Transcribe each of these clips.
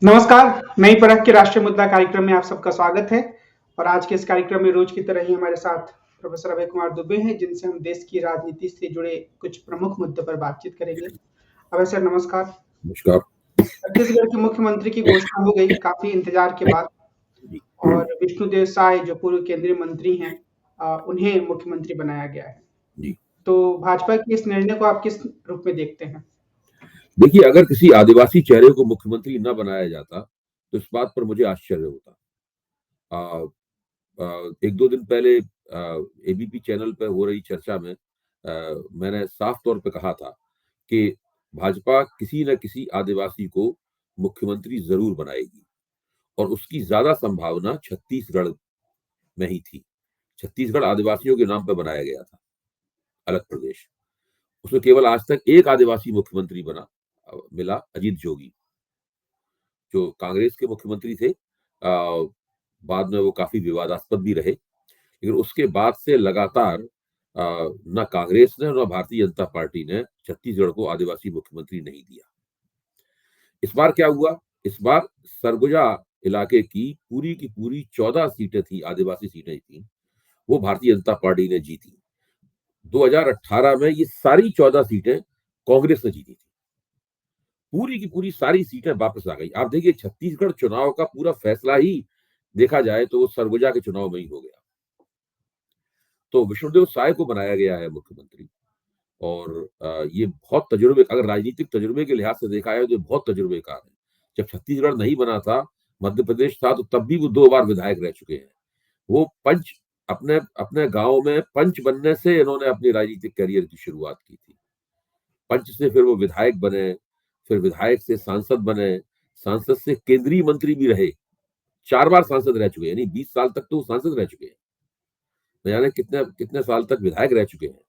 नमस्कार, नई परख के राष्ट्रीय मुद्दा कार्यक्रम में आप सबका स्वागत है। और आज के इस कार्यक्रम में रोज की तरह ही हमारे साथ प्रोफेसर अभय कुमार दुबे हैं, जिनसे हम देश की राजनीति से जुड़े कुछ प्रमुख मुद्दों पर बातचीत करेंगे। अभय सर नमस्कार। नमस्कार। छत्तीसगढ़ के मुख्यमंत्री की घोषणा हो गई काफी इंतजार के बाद, जी। और विष्णुदेव साय जो पूर्व केंद्रीय मंत्री हैं, उन्हें मुख्यमंत्री बनाया गया है। जी। तो भाजपा के इस निर्णय को आप किस रूप में देखते हैं? देखिए, अगर किसी आदिवासी चेहरे को मुख्यमंत्री न बनाया जाता तो इस बात पर मुझे आश्चर्य होता। आ, एक दो दिन पहले एबीपी चैनल पर हो रही चर्चा में मैंने साफ तौर पे कहा था कि भाजपा किसी न किसी आदिवासी को मुख्यमंत्री जरूर बनाएगी और उसकी ज्यादा संभावना छत्तीसगढ़ में ही थी। छत्तीसगढ़ आदिवासियों के नाम पर बनाया गया था, अलग प्रदेश। उसमें केवल आज तक एक आदिवासी मुख्यमंत्री मिला, अजीत जोगी, जो कांग्रेस के मुख्यमंत्री थे। बाद में वो काफी विवादास्पद भी रहे, लेकिन उसके बाद से लगातार न कांग्रेस ने न भारतीय जनता पार्टी ने छत्तीसगढ़ को आदिवासी मुख्यमंत्री नहीं दिया। इस बार क्या हुआ? इस बार सरगुजा इलाके की पूरी 14 सीटें थी, आदिवासी सीटें थी, वो भारतीय जनता पार्टी ने जीती। 2018 में ये सारी 14 सीटें कांग्रेस ने जीती थी। पूरी की पूरी सारी सीटें वापस आ गई। आप देखिए, छत्तीसगढ़ चुनाव का पूरा फैसला ही देखा जाए तो वो सरगुजा के चुनाव में ही हो गया। तो विष्णुदेव साय को बनाया गया है मुख्यमंत्री। और ये बहुत तजुर्बे, अगर राजनीतिक तजुर्बे के लिहाज से देखा है तो बहुत तजुर्बेकार है। जब छत्तीसगढ़ नहीं बना था, मध्य प्रदेश था, तो तब भी वो 2 बार विधायक रह चुके हैं। वो पंच अपने अपने गांव में पंच बनने से इन्होंने अपनी राजनीतिक करियर की शुरुआत की थी। पंच से फिर वो विधायक बने, फिर विधायक से सांसद बने, सांसद से केंद्रीय मंत्री भी रहे। 4 बार सांसद रह चुके हैं, यानी 20 साल तक तो वो सांसद रह चुके हैं। न जाने कितने कितने साल तक विधायक रह चुके हैं।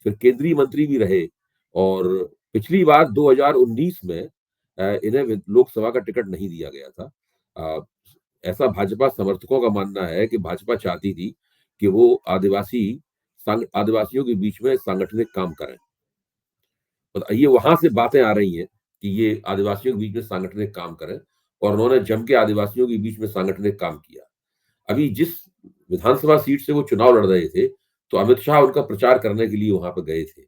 फिर केंद्रीय मंत्री भी रहे। और पिछली बार 2019 में इन्हें लोकसभा का टिकट नहीं दिया गया था। अ, ऐसा भाजपा समर्थकों का मानना है कि भाजपा चाहती थी कि वो आदिवासियों के बीच में सांगठनिक काम करें। तो ये वहां से बातें आ रही हैं कि ये आदिवासियों के बीच में सांगठनिक काम करें, और उन्होंने जम के आदिवासियों के बीच में सांगठनिक काम किया। अभी जिस विधानसभा सीट से वो चुनाव लड़ रहे थे, तो अमित शाह उनका प्रचार करने के लिए वहां पर गए थे,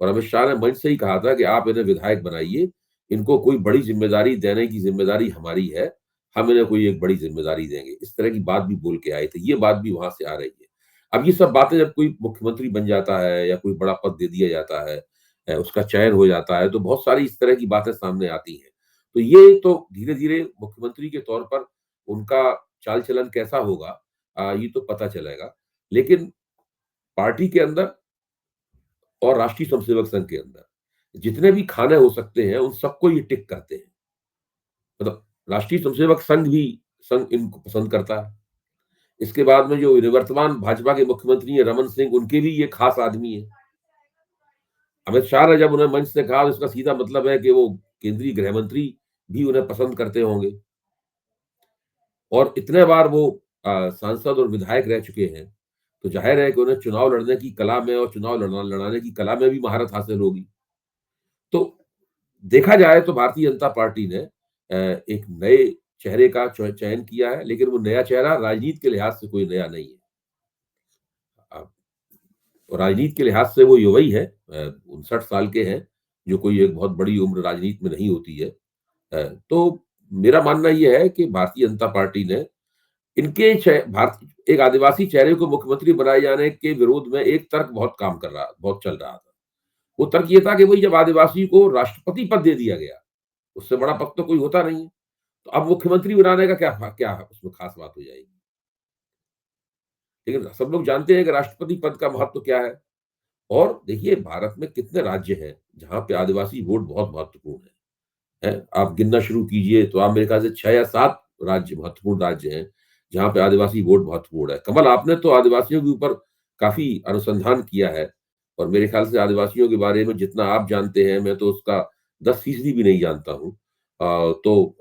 और अमित शाह ने मंच से ही कहा था कि आप इन्हें विधायक बनाइए, इनको कोई बड़ी जिम्मेदारी देने की जिम्मेदारी हमारी है, हम इन्हें कोई एक बड़ी जिम्मेदारी देंगे। इस तरह की बात भी बोल के आए थे। ये बात भी वहां से आ रही है। अब ये सब बातें, जब कोई मुख्यमंत्री बन जाता है या कोई बड़ा पद दे दिया जाता है, उसका चयन हो जाता है, तो बहुत सारी इस तरह की बातें सामने आती हैं। तो ये तो धीरे धीरे मुख्यमंत्री के तौर पर उनका चाल चलन कैसा होगा, ये तो पता चलेगा। लेकिन पार्टी के अंदर और राष्ट्रीय स्वयंसेवक संघ के अंदर जितने भी खाने हो सकते हैं, उन सबको ये टिक करते हैं। मतलब राष्ट्रीय स्वयंसेवक संघ इनको पसंद करता है। इसके बाद में जो निवर्तमान भाजपा के मुख्यमंत्री हैं रमन सिंह, उनके भी ये खास आदमी है। अमित शाह ने जब उन्हें मंच से कहा, तो इसका सीधा मतलब है कि वो केंद्रीय गृह मंत्री भी उन्हें पसंद करते होंगे। और इतने बार वो सांसद और विधायक रह चुके हैं, तो जाहिर है कि उन्हें चुनाव लड़ने की कला में और चुनाव लड़ाने की कला में भी महारत हासिल होगी। तो देखा जाए तो भारतीय जनता पार्टी ने एक नए चेहरे का चयन किया है, लेकिन वो नया चेहरा राजनीति के लिहाज से कोई नया नहीं है। अ, और राजनीति के लिहाज से वो युवा ही है, 59 साल के हैं, जो कोई एक बहुत बड़ी उम्र राजनीति में नहीं होती है। तो मेरा मानना ये है कि भारतीय जनता पार्टी ने एक आदिवासी चेहरे को मुख्यमंत्री बनाए जाने के विरोध में एक तर्क बहुत चल रहा था। वो तर्क ये था कि भाई, जब आदिवासी को राष्ट्रपति पद दे दिया गया, उससे बड़ा पद तो कोई होता नहीं है, तो अब मुख्यमंत्री बनाने का क्या उसमें खास बात हो जाएगी। लेकिन सब लोग जानते हैं कि राष्ट्रपति पद का महत्व क्या है। और देखिए, भारत में कितने राज्य हैं जहां पे आदिवासी वोट बहुत महत्वपूर्ण है। आप गिनना शुरू कीजिए तो आप, मेरे ख्याल से 6 या 7 राज्य महत्वपूर्ण राज्य हैं जहां पे आदिवासी वोट महत्वपूर्ण है। कमल, आपने तो आदिवासियों के ऊपर काफी अनुसंधान किया है, और मेरे ख्याल से आदिवासियों के बारे में जितना आप जानते हैं, मैं तो उसका 10% भी नहीं जानता हूँ। तो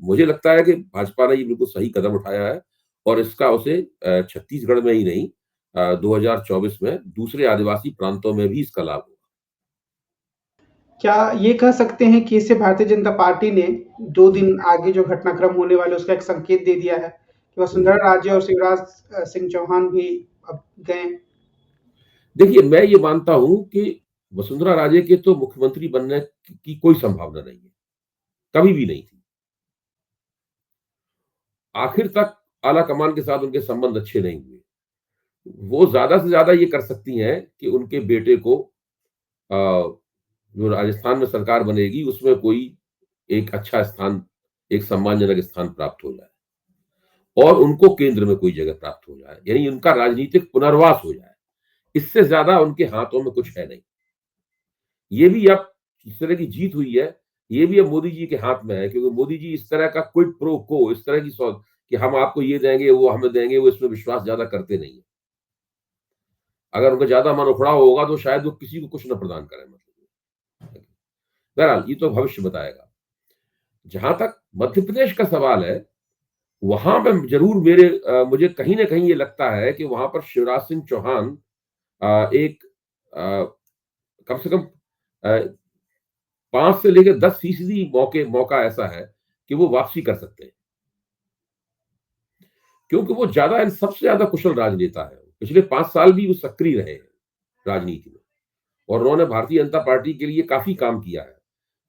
मुझे लगता है कि भाजपा ने ये बिल्कुल सही कदम उठाया है, और इसका उसे छत्तीसगढ़ में ही नहीं, 2024 में दूसरे आदिवासी प्रांतों में भी इसका लाभ होगा। क्या ये कह सकते हैं कि इससे भारतीय जनता पार्टी ने 2 दिन आगे जो घटनाक्रम होने वाले उसका एक संकेत दे दिया है कि वसुंधरा राजे और शिवराज सिंह चौहान भी अब गए? देखिए, मैं ये मानता हूं कि वसुंधरा राजे के तो मुख्यमंत्री बनने की कोई संभावना नहीं है, कभी भी नहीं थी। आखिर तक आला कमान के साथ उनके संबंध अच्छे नहीं हुए। वो ज्यादा से ज्यादा ये कर सकती हैं कि उनके बेटे को जो राजस्थान में सरकार बनेगी उसमें कोई एक अच्छा स्थान, एक सम्मानजनक स्थान प्राप्त हो जाए और उनको केंद्र में कोई जगह प्राप्त हो जाए, यानी उनका राजनीतिक पुनर्वास हो जाए। इससे ज्यादा उनके हाथों में कुछ है नहीं। ये भी अब इस तरह की जीत हुई है, ये भी अब मोदी जी के हाथ में है, क्योंकि मोदी जी इस तरह का क्विड प्रो को, इस तरह की कि हम आपको ये देंगे वो हमें देंगे, वो इसमें विश्वास ज्यादा करते नहीं है। अगर उनका ज्यादा मन उखड़ा होगा तो शायद वो किसी को कुछ न प्रदान करें। मतलब बहरहाल ये तो भविष्य बताएगा। जहां तक मध्य प्रदेश का सवाल है, वहां पे जरूर मुझे कहीं ना कहीं ये लगता है कि वहां पर शिवराज सिंह चौहान एक कम से कम 5 से लेकर 10% मौका ऐसा है कि वो वापसी कर सकते हैं, क्योंकि वो ज्यादा सबसे ज्यादा कुशल राजनेता है। पिछले 5 साल भी वो सक्रिय रहे हैं राजनीति में और उन्होंने भारतीय जनता पार्टी के लिए काफी काम किया है।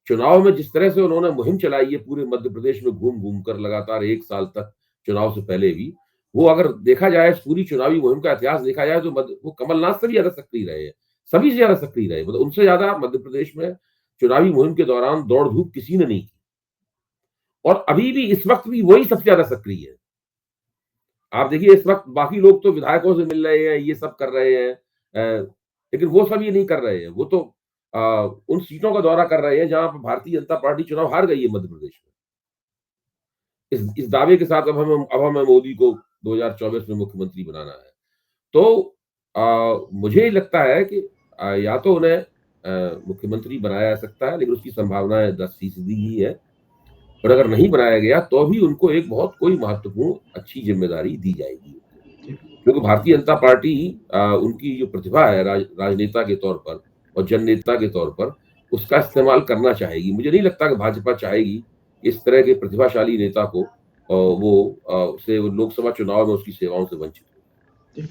चुनाव में जिस तरह से उन्होंने मुहिम चलाई है पूरे मध्य प्रदेश में घूम घूम कर लगातार 1 साल तक, चुनाव से पहले भी, वो अगर देखा जाए पूरी चुनावी मुहिम का इतिहास देखा जाए तो वो कमलनाथ से भी ज्यादा सक्रिय रहे हैं, सभी से ज्यादा सक्रिय रहे, मतलब उनसे ज्यादा मध्य प्रदेश में चुनावी मुहिम के दौरान दौड़ धूप किसी ने नहीं की। और अभी भी इस वक्त भी वही सबसे ज्यादा सक्रिय है। आप देखिए इस वक्त बाकी लोग तो विधायकों से मिल रहे हैं, ये सब कर रहे हैं, लेकिन वो सब ये नहीं कर रहे हैं। वो तो उन सीटों का दौरा कर रहे हैं जहां पर भारतीय जनता पार्टी चुनाव हार गई है मध्य प्रदेश में। इस दावे के साथ अब हमें मोदी को 2024 में मुख्यमंत्री बनाना है। तो मुझे लगता है कि या तो उन्हें मुख्यमंत्री बनाया जा सकता है, लेकिन उसकी संभावनाएं 10% ही है। और अगर नहीं बनाया गया तो भी उनको एक बहुत कोई महत्वपूर्ण अच्छी जिम्मेदारी दी जाएगी, क्योंकि भारतीय जनता पार्टी उनकी जो प्रतिभा है राजनेता के तौर पर और जननेता के तौर पर, उसका इस्तेमाल करना चाहेगी। मुझे नहीं लगता कि भाजपा चाहेगी इस तरह के प्रतिभाशाली नेता को से लोकसभा चुनाव में उसकी सेवाओं से वंचित हो।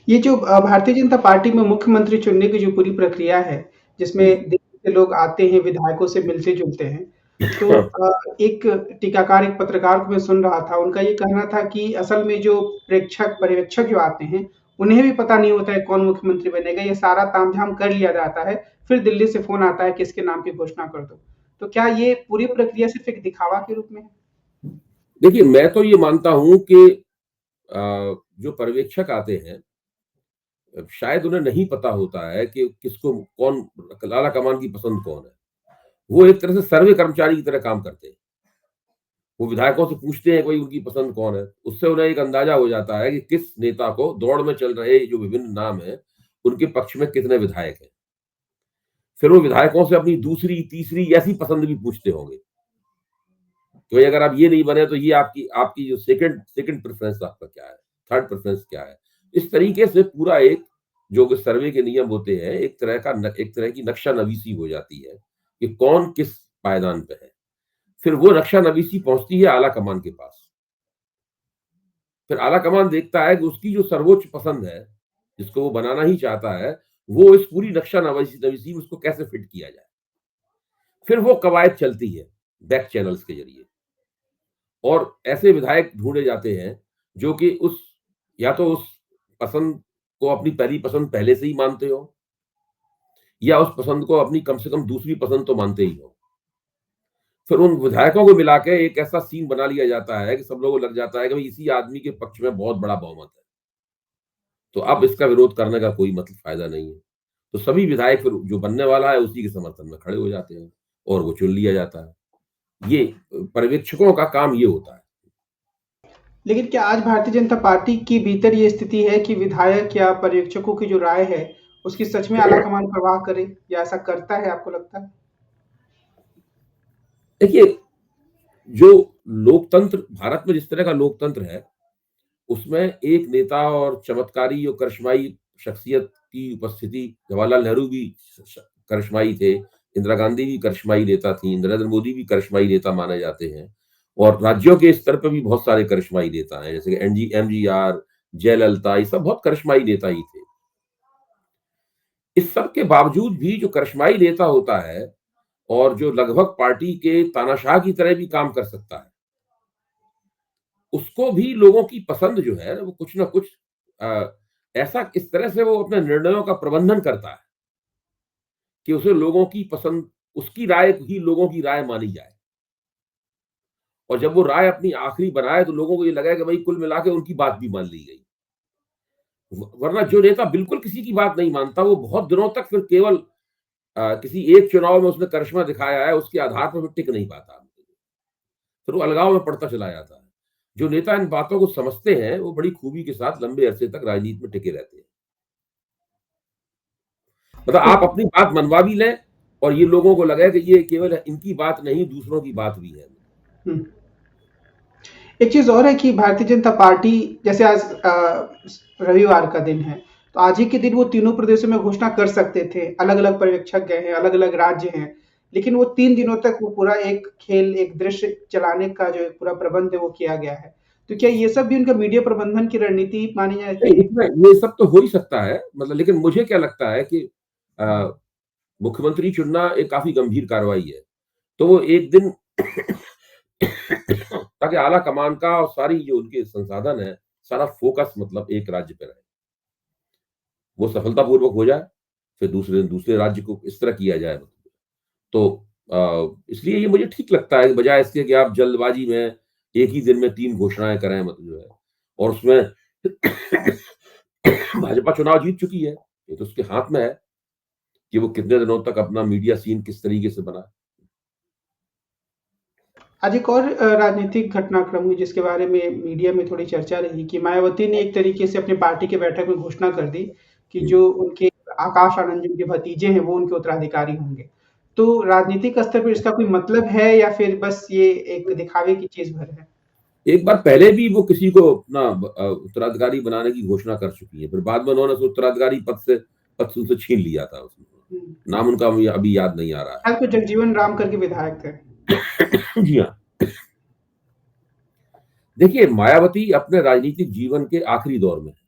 ये जो भारतीय जनता पार्टी में मुख्यमंत्री चुनने की जो पूरी प्रक्रिया है, जिसमें देश के लोग आते हैं, विधायकों से मिलते-जुलते हैं, तो एक टीकाकार, एक पत्रकार को मैं सुन रहा था, उनका ये कहना था कि असल में जो पर्यवेक्षक जो आते हैं, उन्हें भी पता नहीं होता है कौन मुख्यमंत्री बनेगा, ये सारा तामझाम कर लिया जाता है, फिर दिल्ली से फ़ोन आता है कि इसके नाम की घोषणा कर दो। तो क्या ये पूरी प्रक्रिया सिर्फ़ एक दिखावा के रूप में है? देखिए, मैं तो ये मानता हूं कि जो पर्यवेक्षक आते हैं, शायद उन्हें नहीं पता होता है कि किसको कौन, आला कमान की पसंद कौन है। वो एक तरह से सर्वे कर्मचारी की तरह काम करते हैं। वो विधायकों से पूछते हैं भाई उनकी पसंद कौन है, उससे उन्हें एक अंदाजा हो जाता है कि किस नेता को, दौड़ में चल रहे जो विभिन्न नाम है उनके पक्ष में कितने विधायक हैं। फिर वो विधायकों से अपनी दूसरी तीसरी ऐसी पसंद भी पूछते होंगे कि भाई अगर आप ये नहीं बने तो ये आपकी आपकी जो सेकंड सेकंड प्रेफरेंस आपका क्या है, थर्ड प्रेफरेंस क्या है। इस तरीके से पूरा एक जो सर्वे के नियम होते हैं, एक तरह की नक्शा नवीसी हो जाती है कि कौन किस पायदान पे है। फिर वो नक्शा नवीसी पहुंचती है आला कमान के पास। फिर आला कमान देखता है कि उसकी जो सर्वोच्च पसंद है, जिसको वो बनाना ही चाहता है, वो इस पूरी नक्शा नवीसी में उसको कैसे फिट किया जाए। फिर वो कवायद चलती है बैक चैनल्स के जरिए और ऐसे विधायक ढूंढे जाते हैं जो कि या तो उस पसंद को अपनी पहली पसंद पहले से ही मानते हो, या उस पसंद को अपनी कम से कम दूसरी पसंद तो मानते ही हो। फिर उन विधायकों को मिला के एक ऐसा सीन बना लिया जाता है कि सब लोगों को लग जाता है कि भाई इसी आदमी के पक्ष में बहुत बड़ा बहुमत है, तो अब इसका विरोध करने का कोई मतलब फायदा नहीं है। तो सभी विधायक फिर जो बनने वाला है उसी के समर्थन में खड़े हो जाते हैं और वो चुन लिया जाता है। ये पर्यवेक्षकों का काम ये होता है। लेकिन क्या आज भारतीय जनता पार्टी के भीतर ये स्थिति है कि विधायक या पर्यवेक्षकों की जो राय है, उसकी सच में आलाकमान परवाह करे या ऐसा करता है, आपको लगता है? देखिए, जो लोकतंत्र भारत में जिस तरह का लोकतंत्र है, उसमें एक नेता और चमत्कारी और करिश्माई शख्सियत की उपस्थिति, जवाहरलाल नेहरू भी करिश्माई थे, इंदिरा गांधी भी करिश्माई नेता थी, नरेंद्र मोदी भी करिश्माई नेता माने जाते हैं, और राज्यों के स्तर पर भी बहुत सारे करिश्माई नेता हैं, जैसे कि एमजीआर, जयललिता, ये सब बहुत करिश्माई नेता ही थे। इस सब के बावजूद भी जो करिश्माई नेता होता है और जो लगभग पार्टी के तानाशाह की तरह भी काम कर सकता है, उसको भी लोगों की पसंद जो है वो कुछ ना कुछ ऐसा इस तरह से वो अपने निर्णयों का प्रबंधन करता है कि उसे लोगों की पसंद, उसकी राय ही लोगों की राय मानी जाए, और जब वो राय अपनी आखिरी बनाए तो लोगों को ये लगा कि भाई कुल मिला के उनकी बात भी मान ली गई। वरना जो नेता बिल्कुल किसी की बात नहीं मानता, वो बहुत दिनों तक फिर केवल किसी एक चुनाव में उसने करिश्मा दिखाया है, उसके आधार पर फिर टिक नहीं पाता, फिर वो अलगाव में पड़ता चला जाता है। जो नेता इन बातों को समझते हैं वो बड़ी खूबी के साथ लंबे अरसे तक राजनीति में टिके रहते हैं। मतलब आप अपनी बात मनवा भी लें और ये लोगों को लगे कि ये केवल इनकी बात नहीं, दूसरों की बात भी है। एक चीज और है कि भारतीय जनता पार्टी, जैसे आज रविवार का दिन है, तो आज ही के दिन वो तीनों प्रदेशों में घोषणा कर सकते थे, अलग अलग पर्यवेक्षक गए हैं, अलग अलग राज्य हैं, लेकिन वो 3 दिनों तक वो पूरा एक खेल, एक दृश्य चलाने का जो पूरा प्रबंध है वो किया गया है। तो क्या ये सब भी उनका मीडिया प्रबंधन की रणनीति मानी जानी चाहिए? इसमें ये सब तो हो ही सकता है, मतलब, लेकिन मुझे क्या लगता है कि मुख्यमंत्री चुनना एक काफी गंभीर कार्रवाई है, तो वो एक दिन ताकि आला कमान का और सारी जो उनके संसाधन है, सारा फोकस मतलब एक राज्य पे रहे, वो सफलतापूर्वक हो जाए, फिर दूसरे दिन दूसरे राज्य को इस तरह किया जाए। तो इसलिए ये मुझे ठीक लगता है, बजाय इसके कि आप जल्दबाजी में एक ही दिन में 3 घोषणाएं करें, मतलब जो है, और उसमें भाजपा चुनाव जीत चुकी है, ये तो उसके हाथ में है कि वो कितने दिनों तक अपना मीडिया सीन किस तरीके से बनाए। आज एक और राजनीतिक घटनाक्रम हुई जिसके बारे में मीडिया में थोड़ी चर्चा रही कि मायावती ने एक तरीके से अपनी पार्टी की बैठक में घोषणा कर दी कि जो उनके आकाश आनंद जिनके भतीजे हैं वो उनके उत्तराधिकारी होंगे। तो राजनीतिक स्तर पर इसका कोई मतलब है या फिर बस ये एक दिखावे की चीज भर है? एक बार पहले भी वो किसी को अपना उत्तराधिकारी बनाने की घोषणा कर चुकी है, फिर बाद में उन्होंने उत्तराधिकारी पद से उनसे छीन लिया था। नाम उनका अभी याद नहीं आ रहा शायद कोई जगजीवन राम करके विधायक थे। है। जी हाँ, देखिए, मायावती अपने राजनीतिक जीवन के आखिरी दौर में है,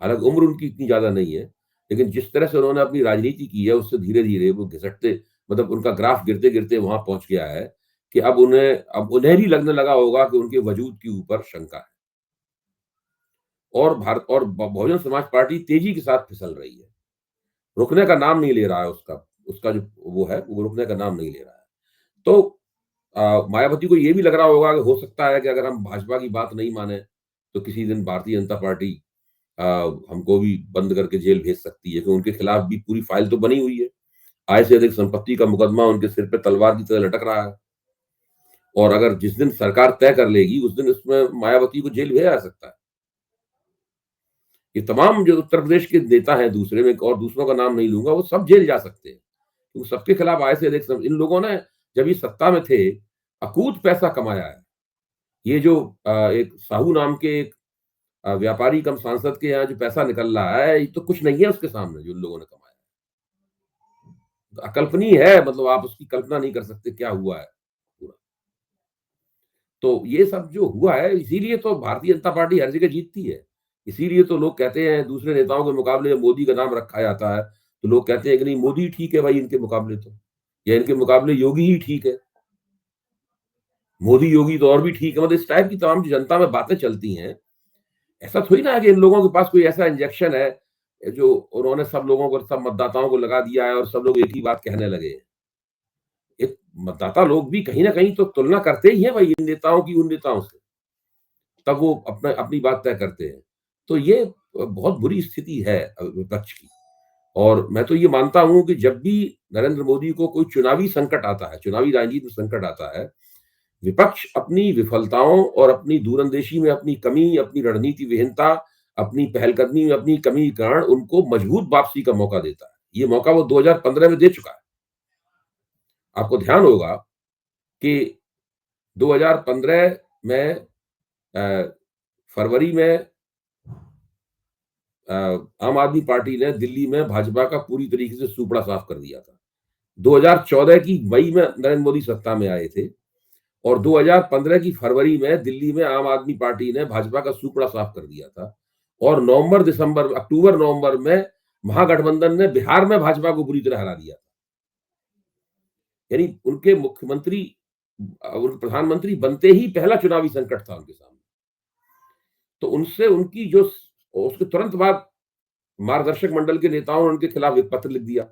हालांकि उम्र उनकी इतनी ज्यादा नहीं है, लेकिन जिस तरह से उन्होंने अपनी राजनीति की है उससे धीरे धीरे वो घिसटते, मतलब उनका ग्राफ गिरते गिरते वहां पहुंच गया है कि अब उन्हें भी लगने लगा होगा कि उनके वजूद के ऊपर शंका है, और भारत और बहुजन समाज पार्टी तेजी के साथ फिसल रही है, रुकने का नाम नहीं ले रहा है, उसका उसका जो वो है वो रुकने का नाम नहीं ले रहा है। तो मायावती को ये भी लग रहा होगा कि हो सकता है कि अगर हम भाजपा की बात नहीं माने तो किसी दिन भारतीय जनता पार्टी अ, हमको भी बंद करके जेल भेज सकती है, कि उनके खिलाफ भी पूरी फाइल तो बनी हुई है, आय से अधिक संपत्ति का मुकदमा उनके सिर पे तलवार की तरह लटक रहा है, और अगर जिस दिन सरकार तय कर लेगी उस दिन उसमें मायावती को जेल भेजा जा सकता है। ये तमाम जो उत्तर प्रदेश के नेता हैं, दूसरे में और दूसरों का नाम नहीं लूंगा, वो सब जेल जा सकते हैं, क्योंकि सबके खिलाफ आय से अधिक इन लोगों ने जब ये सत्ता में थे अकूत पैसा कमाया है। ये जो एक साहू नाम के एक व्यापारी कम सांसद के यहाँ जो पैसा निकल रहा है, ये तो कुछ नहीं है उसके सामने जो उन लोगों ने कमाया है। अकल्पनीय है, मतलब आप उसकी कल्पना नहीं कर सकते क्या हुआ है पूरा। तो ये सब जो हुआ है, इसीलिए तो भारतीय जनता पार्टी हर जगह जीतती है। इसीलिए तो लोग कहते हैं दूसरे नेताओं के मुकाबले जब मोदी का नाम रखा जाता है, तो लोग कहते हैं कि नहीं, मोदी ठीक है भाई इनके मुकाबले तो, या इनके मुकाबले योगी ही ठीक है। मोदी योगी तो और भी ठीक है, मतलब इस टाइप की तमाम जो जनता में बातें चलती हैं, ऐसा थोड़ी ना है कि इन लोगों के पास कोई ऐसा इंजेक्शन है जो उन्होंने सब लोगों को, सब मतदाताओं को लगा दिया है और सब लोग एक ही बात कहने लगे हैं। एक मतदाता लोग भी कहीं ना कहीं तो तुलना करते ही हैं भाई इन नेताओं की उन नेताओं से, तब वो अपना अपनी बात तय करते हैं। तो ये बहुत बुरी स्थिति है विपक्ष की, और मैं तो ये मानता हूं कि जब भी नरेंद्र मोदी को कोई चुनावी संकट आता है, चुनावी राजनीति में संकट आता है, विपक्ष अपनी विफलताओं और अपनी दूरंदेशी में अपनी कमी, अपनी रणनीति विहीनता, अपनी पहलकदमी में अपनी कमी के कारण उनको मजबूत वापसी का मौका देता है। ये मौका वो 2015 में दे चुका है। आपको ध्यान होगा कि 2015 में फरवरी में आम आदमी पार्टी ने दिल्ली में भाजपा का पूरी तरीके से सूपड़ा साफ कर दिया था। 2014 की मई में नरेंद्र मोदी सत्ता में आए थे और 2015 की फरवरी में दिल्ली में आम आदमी पार्टी ने भाजपा का सूपड़ा साफ कर दिया था और अक्टूबर नवंबर में महागठबंधन ने बिहार में भाजपा को बुरी तरह हरा दिया। यानी उनके मुख्यमंत्री और प्रधानमंत्री बनते ही पहला चुनावी संकट था उनके सामने। तो उनसे उनकी जो उसके तुरंत बाद मार्गदर्शक मंडल के नेताओं ने उनके खिलाफ एक पत्र लिख दिया।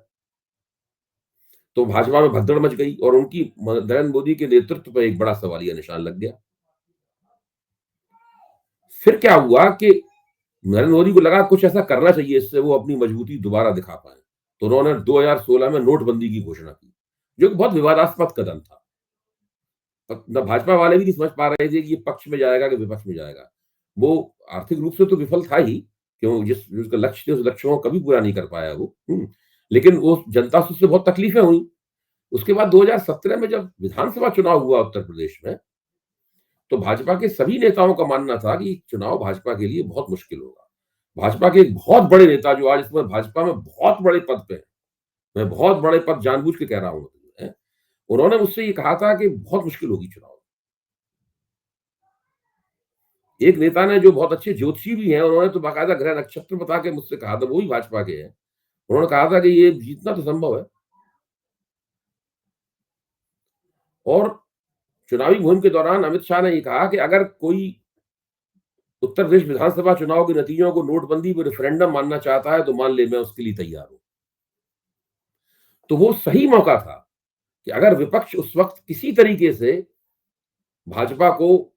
तो भाजपा में भगदड़ मच गई और उनकी नरेंद्र मोदी के नेतृत्व पर एक बड़ा सवालिया निशान लग गया। फिर क्या हुआ कि नरेंद्र मोदी को लगा कुछ ऐसा करना चाहिए इससे वो अपनी मजबूती दोबारा दिखा पाए। तो उन्होंने 2016 में नोटबंदी की घोषणा की, जो कि बहुत विवादास्पद कदम था। न भाजपा वाले भी नहीं समझ पा रहे थे कि ये पक्ष में जाएगा कि विपक्ष में जाएगा। वो आर्थिक रूप से तो विफल था ही, क्यों जिसका लक्ष्य थे उस लक्ष्यों को कभी पूरा नहीं कर पाया वो। लेकिन वो जनता से उससे बहुत तकलीफें हुई। उसके बाद 2017 में जब विधानसभा चुनाव हुआ उत्तर प्रदेश में, तो भाजपा के सभी नेताओं का मानना था कि चुनाव भाजपा के लिए बहुत मुश्किल होगा। भाजपा के एक बहुत बड़े नेता जो आज इसमें भाजपा में बहुत बड़े पद पे हैं, मैं बहुत बड़े पद जानबूझ के कह रहा हूं, उन्होंने मुझसे ये कहा था कि बहुत मुश्किल होगी चुनाव। एक नेता ने जो बहुत अच्छे ज्योतिषी भी हैं, उन्होंने तो बाकायदा ग्रह नक्षत्र बता के मुझसे कहा था, वो भी भाजपा के हैं। उन्होंने कहा था कि ये जीतना तो संभव है। और चुनावी मुहिम के दौरान अमित शाह ने ये कहा कि अगर कोई उत्तर प्रदेश विधानसभा चुनाव के नतीजों को नोटबंदी पर रेफरेंडम मानना चाहता है तो मान ले, मैं उसके लिए तैयार हूं। तो वो सही मौका था कि अगर विपक्ष उस वक्त किसी तरीके से भाजपा को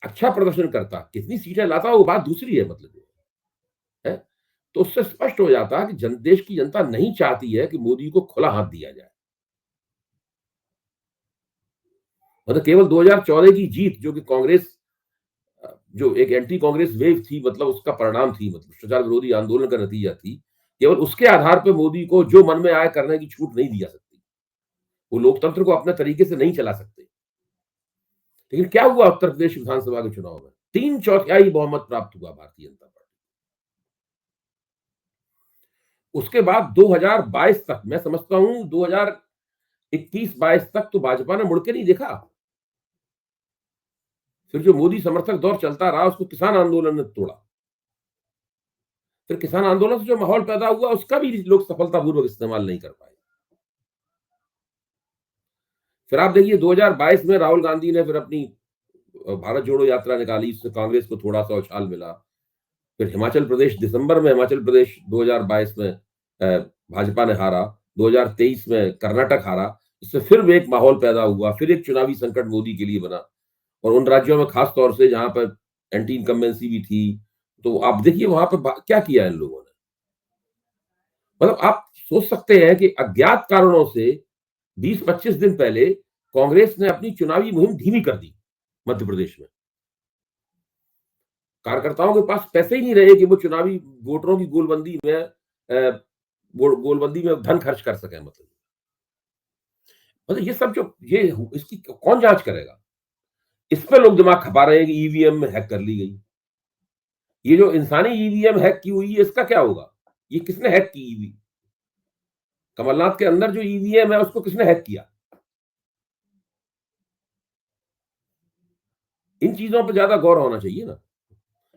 अच्छा प्रदर्शन करता, कितनी सीटें लाता वो बात दूसरी है, मतलब है, तो उससे स्पष्ट हो जाता कि देश की जनता नहीं चाहती है कि मोदी को खुला हाथ दिया जाए। मतलब केवल 2014 की जीत, जो कि कांग्रेस जो एक एंटी कांग्रेस वेव थी, मतलब उसका परिणाम थी, मतलब भ्रष्टाचार विरोधी आंदोलन का नतीजा थी, केवल उसके आधार पर मोदी को जो मन में आए करने की छूट नहीं दी जा सकती। वो लोकतंत्र को अपने तरीके से नहीं चला सकते। लेकिन क्या हुआ उत्तर प्रदेश विधानसभा के चुनाव में? 3/4 बहुमत प्राप्त हुआ भारतीय जनता पार्टी। उसके बाद 2022 तक, मैं समझता हूं 2021-22 तक तो भाजपा ने मुड़ के नहीं देखा। फिर जो मोदी समर्थक दौर चलता रहा, उसको किसान आंदोलन ने तोड़ा। फिर किसान आंदोलन से जो माहौल पैदा हुआ, उसका भी लोग सफलतापूर्वक इस्तेमाल नहीं कर पाए। फिर आप देखिए 2022 में राहुल गांधी ने फिर अपनी भारत जोड़ो यात्रा निकाली, इससे कांग्रेस को थोड़ा सा उछाल मिला। फिर हिमाचल प्रदेश, दिसंबर में हिमाचल प्रदेश 2022 में भाजपा ने हारा, 2023 में कर्नाटक हारा, इससे फिर एक माहौल पैदा हुआ, फिर एक चुनावी संकट मोदी के लिए बना। और उन राज्यों में खास तौर से जहां पर एंटी इनकम्बेंसी भी थी, तो आप देखिए वहां पर क्या किया इन लोगों ने। मतलब आप सोच सकते हैं कि अज्ञात कारणों से 20-25 दिन पहले कांग्रेस ने अपनी चुनावी मुहिम धीमी कर दी मध्य प्रदेश में। कार्यकर्ताओं के पास पैसे ही नहीं रहे कि वो चुनावी वोटरों की गोलबंदी में धन खर्च कर सके। मतलब ये सब जो ये इसकी कौन जांच करेगा? इस पे लोग दिमाग खपा रहे हैं कि ईवीएम में हैक कर ली गई। ये जो इंसानी ईवीएम हैक की हुई है, इसका क्या होगा? ये किसने हैक की ईवीएम? कमलनाथ के अंदर जो ईवीएम है, उसको किसने हैक किया? इन चीजों पर ज्यादा गौर होना चाहिए ना।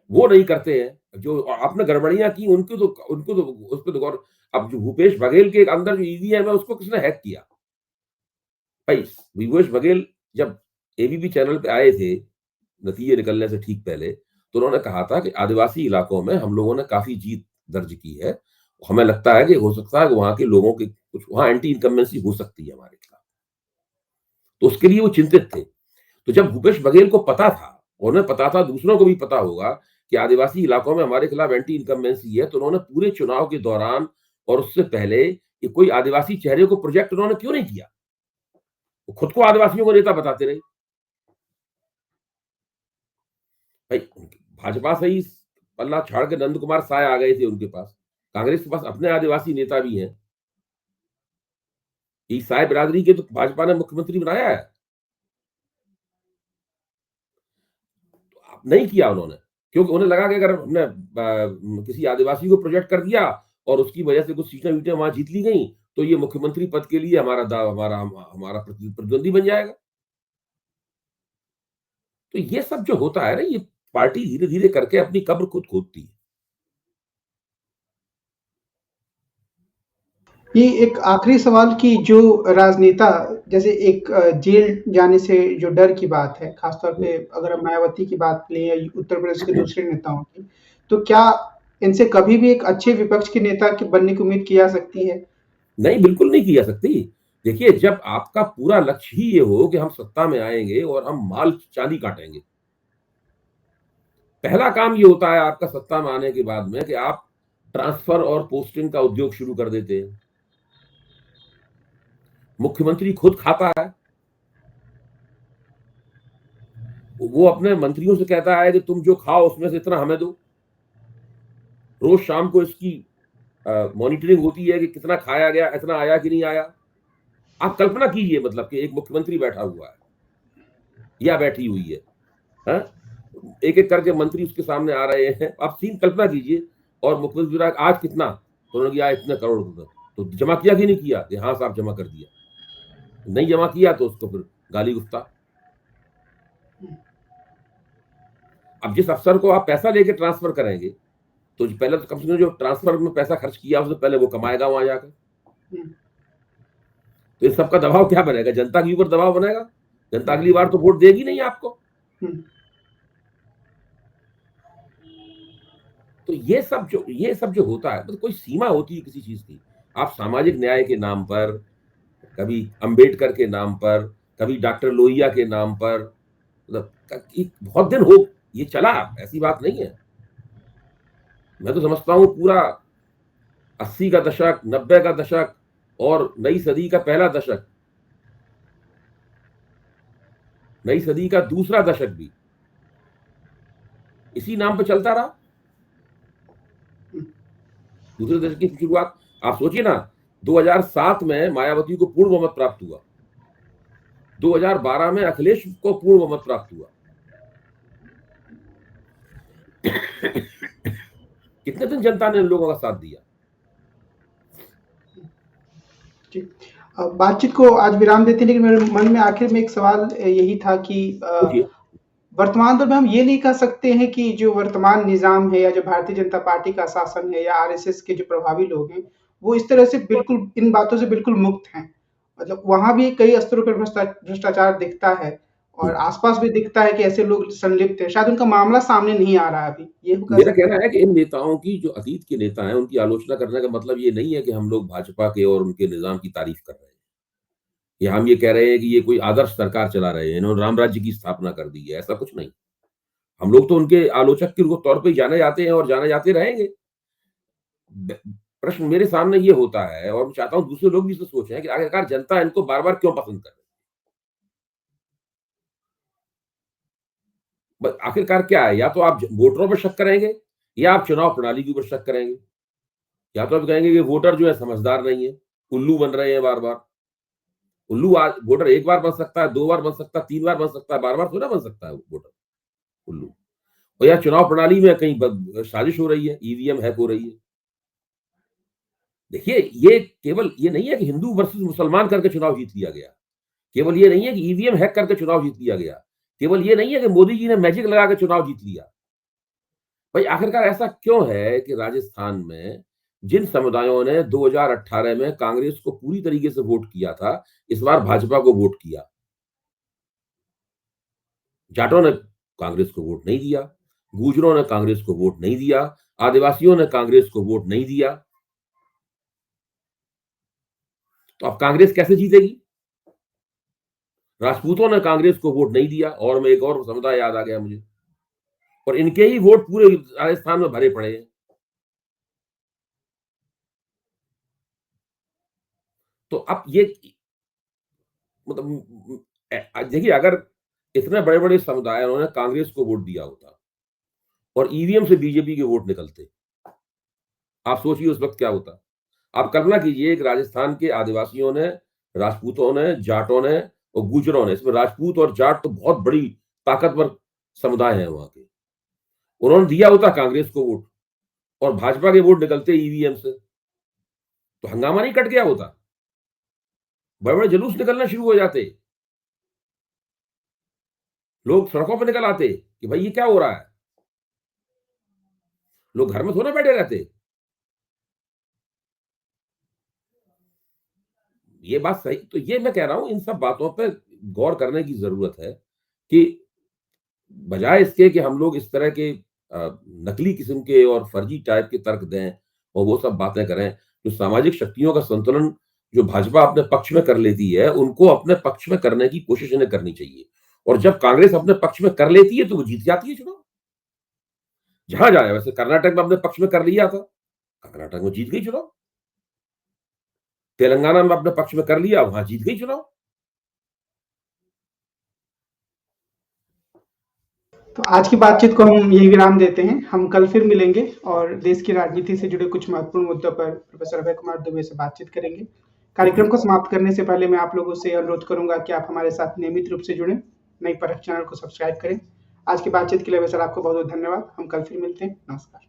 वो नहीं करते हैं। जो आपने गड़बड़ियां की, उनको तो उस पर तो गौर। अब जो भूपेश बघेल के अंदर जो ईवीएम है, उसको किसने हैक किया? भाई, भूपेश बघेल जब एबीपी चैनल पे आए थे नतीजे निकलने से ठीक पहले, तो उन्होंने कहा था कि आदिवासी इलाकों में हम लोगों ने काफी जीत दर्ज की है। हमें लगता है कि हो सकता है कि वहां के लोगों के कुछ वहां एंटी इनकम्बेंसी हो सकती है हमारे खिलाफ। तो उसके लिए वो चिंतित थे। तो जब भूपेश बघेल को पता था, उन्हें पता था, दूसरों को भी पता होगा कि आदिवासी इलाकों में हमारे खिलाफ एंटी इनकम्बेंसी है, तो उन्होंने पूरे चुनाव के दौरान और उससे पहले कि कोई आदिवासी चेहरे को प्रोजेक्ट उन्होंने क्यों नहीं किया? वो खुद को आदिवासियों को नेता बताते रहे। भाई, भाजपा से ही पल्ला झाड़ के नंद कुमार साय आ गए थे उनके पास। कांग्रेस के पास अपने आदिवासी नेता भी हैं। इस साय बिरादरी के तो भाजपा ने मुख्यमंत्री बनाया है। नहीं किया उन्होंने, क्योंकि उन्हें लगा कि अगर हमने किसी आदिवासी को प्रोजेक्ट कर दिया और उसकी वजह से कुछ सीटें वीटें वहां जीत ली गई, तो ये मुख्यमंत्री पद के लिए हमारा प्रतिद्वंदी बन जाएगा। तो ये सब जो होता है ना, ये पार्टी धीरे धीरे करके अपनी कब्र खुद खोदती है। ये एक आखिरी सवाल कि जो राजनेता जैसे एक जेल जाने से जो डर की बात है, खासतौर पे अगर हम मायावती की बात लें या उत्तर प्रदेश के दूसरे नेताओं की, तो क्या इनसे कभी भी एक अच्छे विपक्ष के नेता के बनने की उम्मीद की जा सकती है? नहीं, बिल्कुल नहीं की जा सकती। देखिए, जब आपका पूरा लक्ष्य ही ये हो कि हम सत्ता में आएंगे और हम माल चांदी काटेंगे, पहला काम ये होता है आपका सत्ता में आने के बाद में कि आप ट्रांसफर और पोस्टिंग का उद्योग शुरू कर देते हैं। मुख्यमंत्री खुद खाता है, वो अपने मंत्रियों से कहता है कि तुम जो खाओ उसमें से इतना हमें दो। रोज शाम को इसकी मॉनिटरिंग होती है कि कितना खाया गया, इतना आया कि नहीं आया। आप कल्पना कीजिए, मतलब कि एक मुख्यमंत्री बैठा हुआ है या बैठी हुई है, हाँ? एक एक करके मंत्री उसके सामने आ रहे हैं, आप सीन कल्पना कीजिए। और मुख्यमंत्री आज कितना, तो उन्होंने कहा इतने करोड़ रुपए, तो जमा किया कि नहीं किया? कि हाँ साहब जमा कर दिया। नहीं जमा किया तो उसको फिर गाली गुफ्ता। अब जिस अफसर को आप पैसा लेके ट्रांसफर करेंगे, तो पहले तो कम से कम जो ट्रांसफर में पैसा खर्च किया उससे पहले वो कमाएगा वहां जाकर। तो इस सबका दबाव क्या बनेगा? जनता के ऊपर दबाव बनेगा। जनता अगली बार तो वोट देगी नहीं आपको। तो ये सब जो होता है, मतलब कोई सीमा होती है किसी चीज की। आप सामाजिक न्याय के नाम पर, कभी अंबेडकर के नाम पर, कभी डॉक्टर लोहिया के नाम पर, मतलब बहुत दिन हो ये चला, ऐसी बात नहीं है। मैं तो समझता हूं पूरा 80 का दशक, 90 का दशक और नई सदी का पहला दशक, नई सदी का दूसरा दशक भी इसी नाम पे चलता रहा। दूसरे दशक की शुरुआत आप सोचिए ना, 2007 में मायावती को पूर्ण बहुमत प्राप्त हुआ, 2012 में अखिलेश को पूर्ण बहुमत प्राप्त हुआ। कितने दिन जनता ने इन लोगों का साथ दिया। बातचीत को आज विराम देते हैं, लेकिन मेरे मन में आखिर में एक सवाल यही था कि वर्तमान दौर में हम ये नहीं कह सकते हैं कि जो वर्तमान निजाम है या जो भारतीय जनता पार्टी का शासन है या आरएसएस के जो प्रभावी लोग हैं, वो इस तरह से बिल्कुल इन बातों से बिल्कुल मुक्त हैं। मतलब वहां भी कई स्तरों पर भ्रष्टाचार दिखता है और आसपास भी दिखता है कि ऐसे लोग संलिप्त हैं। शायद उनका मामला सामने नहीं आ रहा है अभी, ये मेरा कहना है कि इन नेताओं की, जो अतीत के नेता हैं, उनकी आलोचना करने का मतलब ये नहीं है कि हम लोग भाजपा के और उनके निजाम की तारीफ कर रहे हैं, या हम ये कह रहे हैं कि ये कोई आदर्श सरकार चला रहे हैं, इन्होंने राम राज्य की स्थापना कर दी है, ऐसा कुछ नहीं। हम लोग तो उनके आलोचक के तौर पर जाने जाते हैं और जाने जाते रहेंगे। प्रश्न मेरे सामने ये होता है, और मैं चाहता हूं दूसरे लोग भी इसे सोचें कि आखिरकार जनता इनको बार बार क्यों पसंद कर रही है। आखिरकार क्या है? या तो आप वोटरों पर शक करेंगे, या आप चुनाव प्रणाली के ऊपर शक करेंगे, या तो आप कहेंगे कि वोटर जो है समझदार नहीं है, उल्लू बन रहे हैं बार बार। उल्लू वोटर एक बार बन सकता है, 2 बार बन सकता है, 3 बार बन सकता है, बार बार थोड़ा बन सकता है वोटर उल्लू। और या चुनाव प्रणाली में कहीं साजिश हो रही है, ईवीएम हैक हो रही है। देखिए, ये केवल ये नहीं है कि हिंदू वर्सेस मुसलमान करके चुनाव जीत लिया गया, केवल ये नहीं है कि ईवीएम हैक करके चुनाव जीत लिया गया, केवल ये नहीं है कि मोदी जी ने मैजिक लगा के चुनाव जीत लिया। भाई आखिरकार ऐसा क्यों है कि राजस्थान में जिन समुदायों ने 2018 में कांग्रेस को पूरी तरीके से वोट किया था, इस बार भाजपा को वोट किया? जाटों ने कांग्रेस को वोट नहीं दिया, गुर्जरों ने कांग्रेस को वोट नहीं दिया, आदिवासियों ने कांग्रेस को वोट नहीं दिया। तो अब कांग्रेस कैसे जीतेगी? राजपूतों ने कांग्रेस को वोट नहीं दिया, और मैं एक और समुदाय याद आ गया मुझे, और इनके ही वोट पूरे राजस्थान में भरे पड़े हैं। तो अब ये मतलब देखिए, अगर इतने बड़े बड़े समुदाय उन्होंने कांग्रेस को वोट दिया होता और ईवीएम से बीजेपी के वोट निकलते, आप सोचिए उस वक्त क्या होता। आप कल्पना कीजिए कि राजस्थान के आदिवासियों ने, राजपूतों ने, जाटों ने और गुजरों ने, इसमें राजपूत और जाट तो बहुत बड़ी ताकतवर समुदाय है वहां के, उन्होंने दिया होता कांग्रेस को वोट और भाजपा के वोट निकलते ईवीएम से, तो हंगामा नहीं कट गया होता, बड़े-बड़े जुलूस निकलना शुरू हो जाते, लोग सड़कों पे निकल आते कि भाई ये क्या हो रहा है? लोग घर में थोड़े बैठे रहते। ये बात सही, तो ये मैं कह रहा हूँ इन सब बातों पे गौर करने की ज़रूरत है कि बजाय इसके कि हम लोग इस तरह के नकली किस्म के और फर्जी टाइप के तर्क दें और वो सब बातें करें, जो सामाजिक शक्तियों का संतुलन जो भाजपा अपने पक्ष में कर लेती है, उनको अपने पक्ष में करने की कोशिश इन्हें करनी चाहिए। और जब कांग्रेस अपने पक्ष में कर लेती है, तो वो जीत जाती है चुनाव। जहाँ जाए, वैसे कर्नाटक में अपने पक्ष में कर लिया था, कर्नाटक में जीत गई चुनाव। तेलंगाना में अपने पक्ष में कर लिया, वहाँ जीत गई चुनाव। तो आज की बातचीत को हम यही विराम देते हैं। हम कल फिर मिलेंगे और देश की राजनीति से जुड़े कुछ महत्वपूर्ण मुद्दों पर प्रोफेसर अभय कुमार दुबे से बातचीत करेंगे। कार्यक्रम को समाप्त करने से पहले मैं आप लोगों से अनुरोध करूंगा कि आप हमारे साथ नियमित रूप से जुड़ें, नई परख चैनल को सब्सक्राइब करें। आज की बातचीत के लिए सर आपको बहुत बहुत धन्यवाद। हम कल फिर मिलते हैं। नमस्कार।